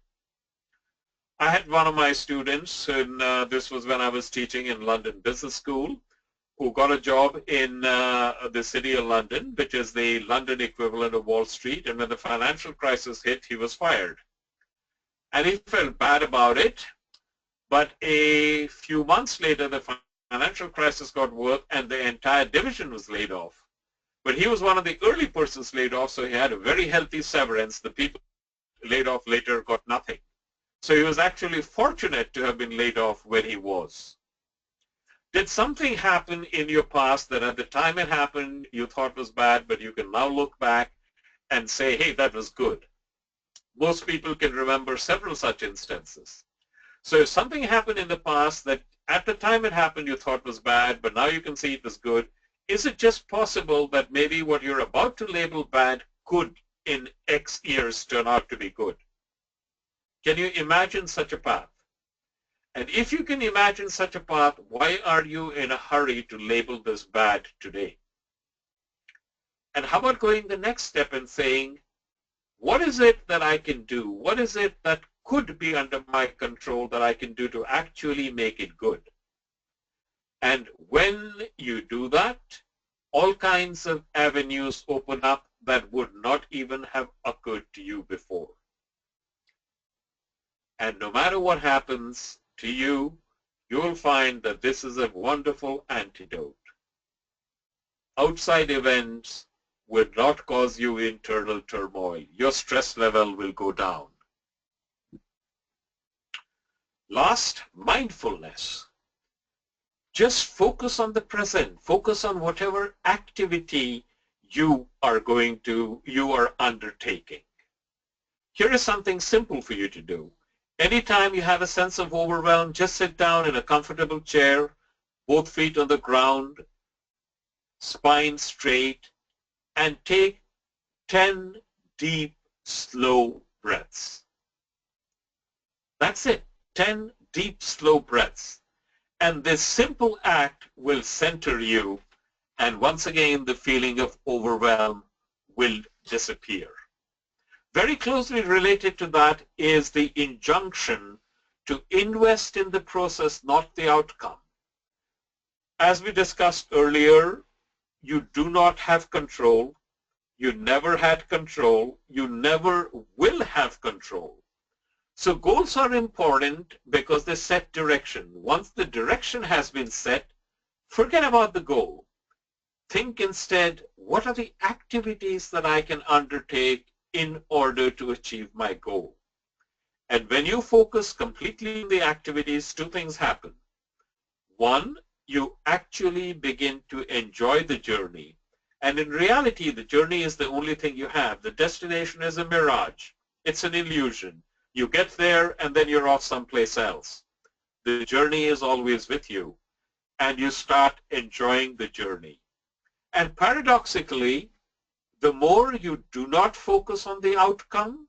I had one of my students, and this was when I was teaching in London Business School, who got a job in the city of London, which is the London equivalent of Wall Street. And when the financial crisis hit, he was fired. And he felt bad about it. But a few months later, the financial crisis got worse and the entire division was laid off. But he was one of the early persons laid off, so he had a very healthy severance. The people laid off later got nothing. So he was actually fortunate to have been laid off when he was. Did something happen in your past that at the time it happened you thought was bad, but you can now look back and say, hey, that was good? Most people can remember several such instances. So if something happened in the past that at the time it happened you thought was bad, but now you can see it was good, is it just possible that maybe what you're about to label bad could in X years turn out to be good? Can you imagine such a path? And if you can imagine such a path, why are you in a hurry to label this bad today? And how about going the next step and saying, what is it that I can do? What is it that could be under my control that I can do to actually make it good? And when you do that, all kinds of avenues open up that would not even have occurred to you before. And no matter what happens to you, you will find that this is a wonderful antidote. Outside events will not cause you internal turmoil. Your stress level will go down. Last, mindfulness. Just focus on the present. Focus on whatever activity you are undertaking. Here is something simple for you to do. Anytime you have a sense of overwhelm, just sit down in a comfortable chair, both feet on the ground, spine straight, and take 10 deep, slow breaths. That's it, 10 deep, slow breaths. And this simple act will center you, and once again the feeling of overwhelm will disappear. Very closely related to that is the injunction to invest in the process, not the outcome. As we discussed earlier, you do not have control. You never had control. You never will have control. So goals are important because they set direction. Once the direction has been set, forget about the goal. Think instead, what are the activities that I can undertake in order to achieve my goal? And when you focus completely on the activities, two things happen. One, you actually begin to enjoy the journey. And in reality, the journey is the only thing you have. The destination is a mirage. It's an illusion. You get there and then you're off someplace else. The journey is always with you. And you start enjoying the journey. And paradoxically, the more you do not focus on the outcome,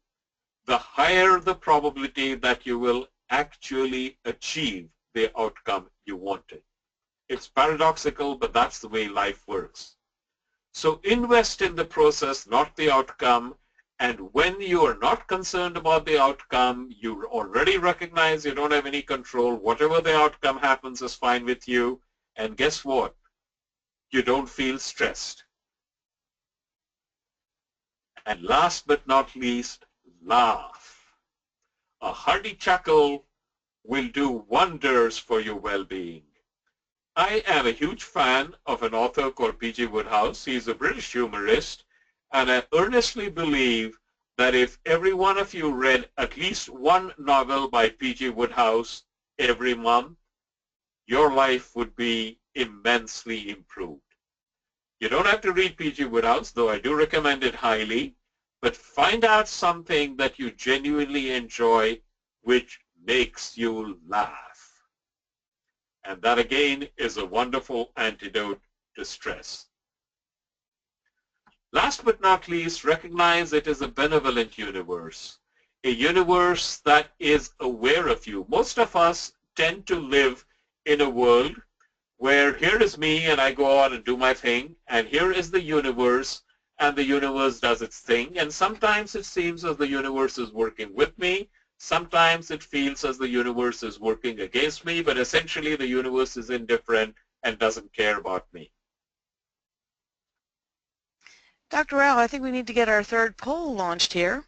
the higher the probability that you will actually achieve the outcome you wanted. It's paradoxical, but that's the way life works. So invest in the process, not the outcome, And when you are not concerned about the outcome, you already recognize you don't have any control. Whatever the outcome happens is fine with you. And guess what? You don't feel stressed. And last but not least, laugh. A hearty chuckle will do wonders for your well-being. I am a huge fan of an author called P.G. Wodehouse. He's a British humorist, and I earnestly believe that if every one of you read at least one novel by P.G. Wodehouse every month, your life would be immensely improved. You don't have to read P.G. Wodehouse, though I do recommend it highly, but find out something that you genuinely enjoy which makes you laugh. And that again is a wonderful antidote to stress. Last but not least, recognize it is a benevolent universe, a universe that is aware of you. Most of us tend to live in a world where here is me and I go out and do my thing, and here is the universe and the universe does its thing, and sometimes it seems as the universe is working with me, sometimes it feels as the universe is working against me, but essentially the universe is indifferent and doesn't care about me. Dr. Rao, I think we need to get our third poll launched here.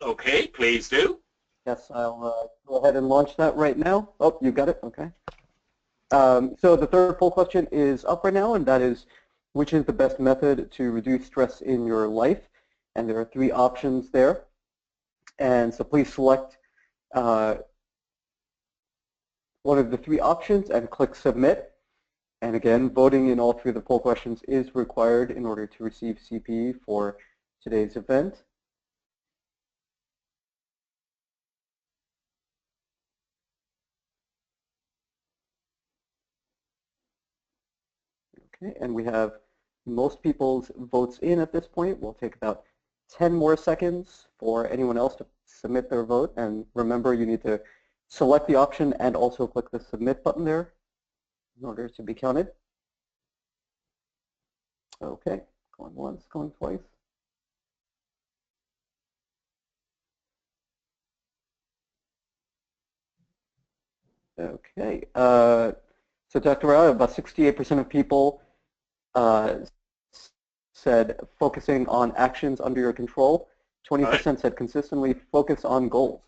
Okay, please do. Yes, I'll go ahead and launch that right now. Oh, you got it? Okay. So the third poll question is up right now, and that is, which is the best method to reduce stress in your life? And there are 3 options there. And so please select one of the 3 options and click Submit. And again, voting in all 3 of the poll questions is required in order to receive CPE for today's event. Okay, and we have most people's votes in at this point. We'll take about 10 more seconds for anyone else to submit their vote. And remember, you need to select the option and also click the Submit button there in order to be counted. Okay, going once, going twice. Okay, so Dr. Rao, about 68% of people said focusing on actions under your control. 20% said consistently focus on goals.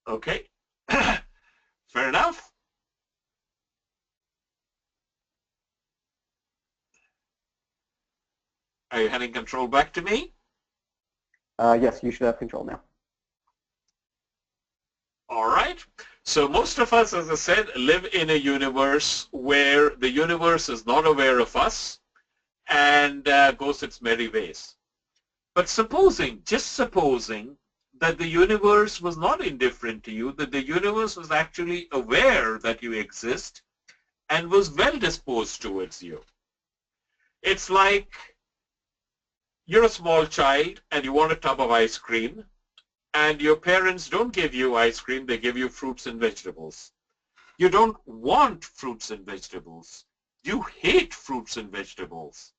Okay, fair enough. Are you handing control back to me? Yes, you should have control now. All right. So most of us, as I said, live in a universe where the universe is not aware of us and goes its merry ways. But supposing, just supposing, that the universe was not indifferent to you, that the universe was actually aware that you exist and was well disposed towards you. It's like you're a small child and you want a tub of ice cream, and your parents don't give you ice cream, they give you fruits and vegetables. You don't want fruits and vegetables. You hate fruits and vegetables.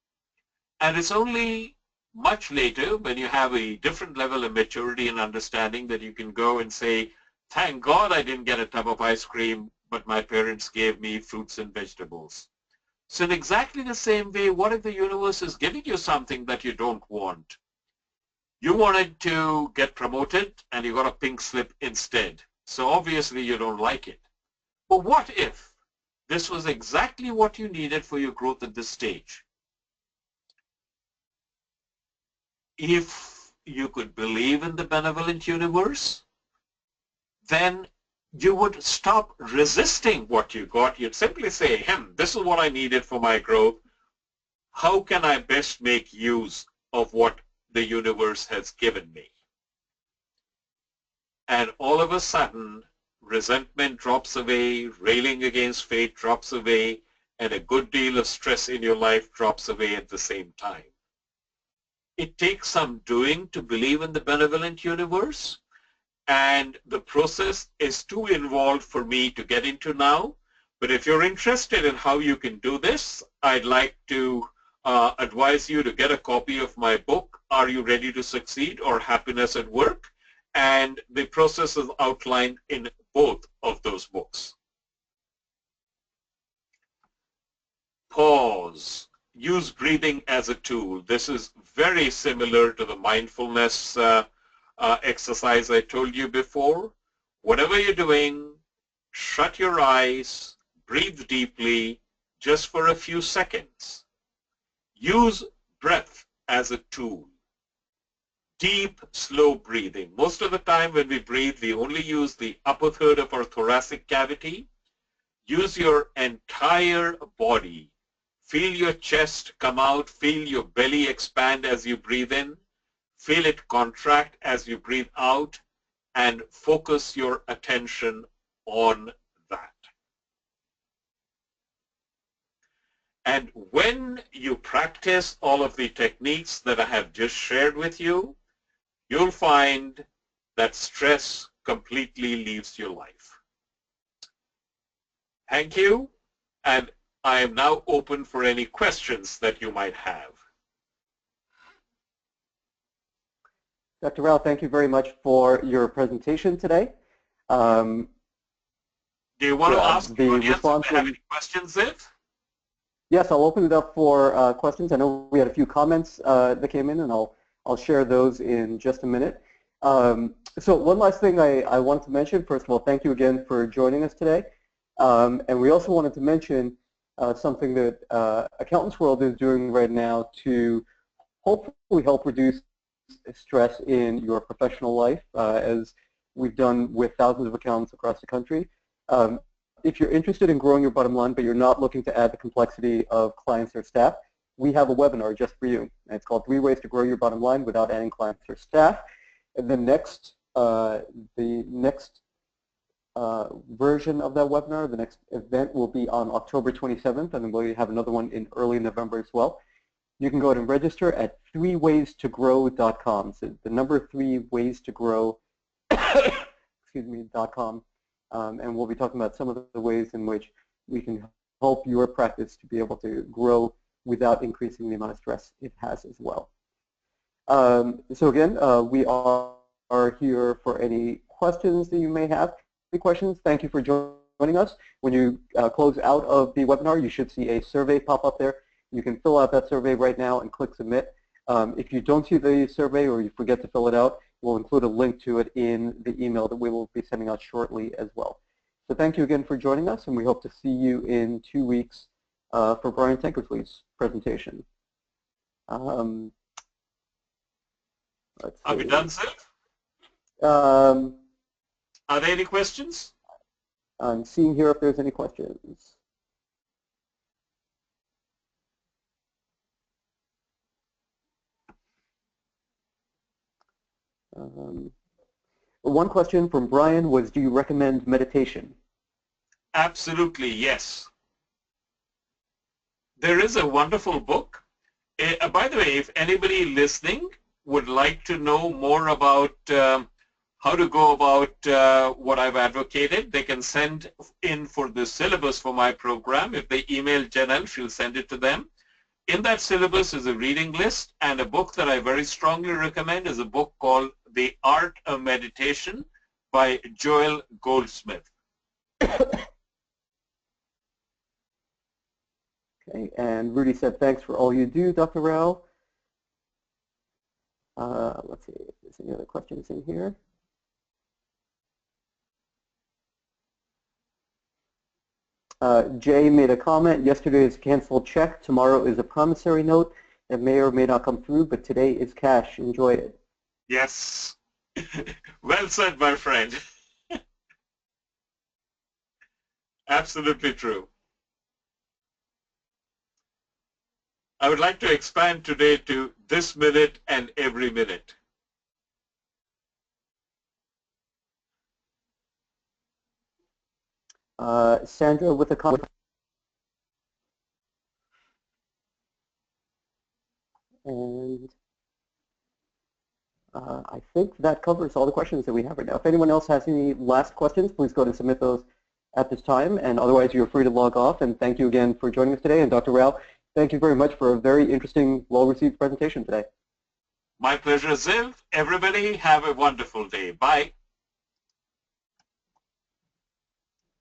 And it's only much later, when you have a different level of maturity and understanding, that you can go and say, thank God I didn't get a tub of ice cream, but my parents gave me fruits and vegetables. So in exactly the same way, what if the universe is giving you something that you don't want? You wanted to get promoted and you got a pink slip instead. So obviously you don't like it. But what if this was exactly what you needed for your growth at this stage? If you could believe in the benevolent universe, then you would stop resisting what you got. You'd simply say, this is what I needed for my growth. How can I best make use of what the universe has given me? And all of a sudden, resentment drops away, railing against fate drops away, and a good deal of stress in your life drops away at the same time. It takes some doing to believe in the benevolent universe, and the process is too involved for me to get into now. But if you're interested in how you can do this, I'd like to advise you to get a copy of my book, Are You Ready to Succeed or Happiness at Work? And the process is outlined in both of those books. Pause. Use breathing as a tool. This is very similar to the mindfulness exercise I told you before. Whatever you're doing, shut your eyes, breathe deeply, just for a few seconds. Use breath as a tool. Deep, slow breathing. Most of the time when we breathe, we only use the upper third of our thoracic cavity. Use your entire body. Feel your chest come out. Feel your belly expand as you breathe in. Feel it contract as you breathe out. And focus your attention on that. And when you practice all of the techniques that I have just shared with you, you'll find that stress completely leaves your life. Thank you, and I am now open for any questions that you might have. Dr. Rao, thank you very much for your presentation today. Do you want to ask the audience if they have any questions, Ziv? Yes, I'll open it up for questions. I know we had a few comments that came in, and I'll share those in just a minute. So one last thing I wanted to mention. First of all, thank you again for joining us today. And we also wanted to mention something that AccountantsWorld is doing right now to hopefully help reduce stress in your professional life, as we've done with thousands of accountants across the country. If you're interested in growing your bottom line, but you're not looking to add the complexity of clients or staff, we have a webinar just for you. And it's called 3 Ways to Grow Your Bottom Line Without Adding Clients or Staff. And the next version of that webinar, the next event, will be on October 27th, and then we'll have another one in early November as well. You can go ahead and register at 3waystogrow.com. So the number 3waystogrow, excuse me, .com. And we'll be talking about some of the ways in which we can help your practice to be able to grow without increasing the amount of stress it has as well. So again, we are here for any questions that you may have. Any questions? Thank you for joining us. When you close out of the webinar, you should see a survey pop up there. You can fill out that survey right now and click submit. If you don't see the survey or you forget to fill it out, we'll include a link to it in the email that we will be sending out shortly as well. So thank you again for joining us, and we hope to see you in 2 weeks for Brian Tankersley's presentation. Are we done, sir? Are there any questions? I'm seeing here if there's any questions. One question from Brian was, do you recommend meditation? Absolutely, yes. There is a wonderful book. By the way, if anybody listening would like to know more about how to go about what I've advocated, they can send in for the syllabus for my program. If they email Janelle, she'll send it to them. In that syllabus is a reading list, and a book that I very strongly recommend is a book called The Art of Meditation by Joel Goldsmith. Okay, and Rudy said, thanks for all you do, Dr. Rao. Let's see if there's any other questions in here. Jay made a comment, yesterday is a canceled check, tomorrow is a promissory note. It may or may not come through, but today is cash. Enjoy it. Yes. Well said, my friend. Absolutely true. I would like to expand today to this minute and every minute. Sandra with a comment. And I think that covers all the questions that we have right now. If anyone else has any last questions, please go ahead and submit those at this time. And otherwise, you're free to log off. And thank you again for joining us today. And Dr. Rao, Thank you very much for a very interesting, well-received presentation today. My pleasure, Ziv. Everybody have a wonderful day. Bye.